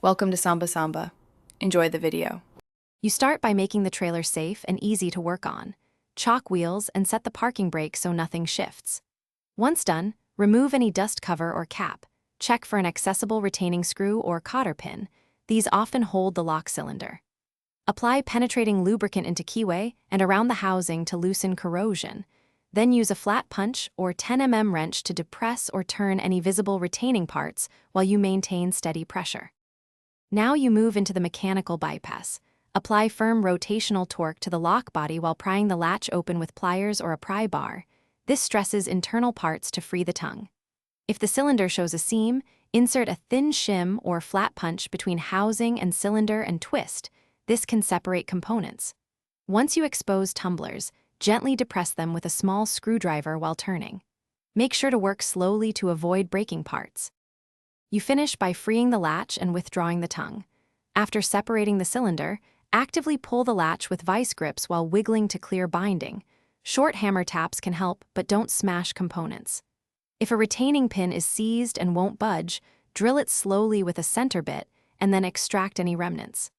Welcome to Samba Samba. Enjoy the video. You start by making the trailer safe and easy to work on. Chalk wheels and set the parking brake so nothing shifts. Once done, remove any dust cover or cap. Check for an accessible retaining screw or cotter pin. These often hold the lock cylinder. Apply penetrating lubricant into keyway and around the housing to loosen corrosion. Then use a flat punch or 10 mm wrench to depress or turn any visible retaining parts while you maintain steady pressure. Now you move into the mechanical bypass. Apply firm rotational torque to the lock body while prying the latch open with pliers or a pry bar. This stresses internal parts to free the tongue. If the cylinder shows a seam, insert a thin shim or flat punch between housing and cylinder and twist. This can separate components. Once you expose tumblers, gently depress them with a small screwdriver while turning. Make sure to work slowly to avoid breaking parts. You finish by freeing the latch and withdrawing the tongue. After separating the cylinder, actively pull the latch with vice grips while wiggling to clear binding. Short hammer taps can help, but don't smash components. If a retaining pin is seized and won't budge, drill it slowly with a center bit and then extract any remnants.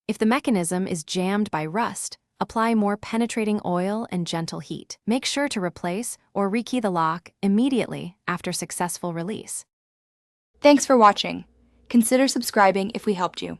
If the mechanism is jammed by rust, apply more penetrating oil and gentle heat. Make sure to replace or rekey the lock immediately after successful release. Thanks for watching. Consider subscribing if we helped you.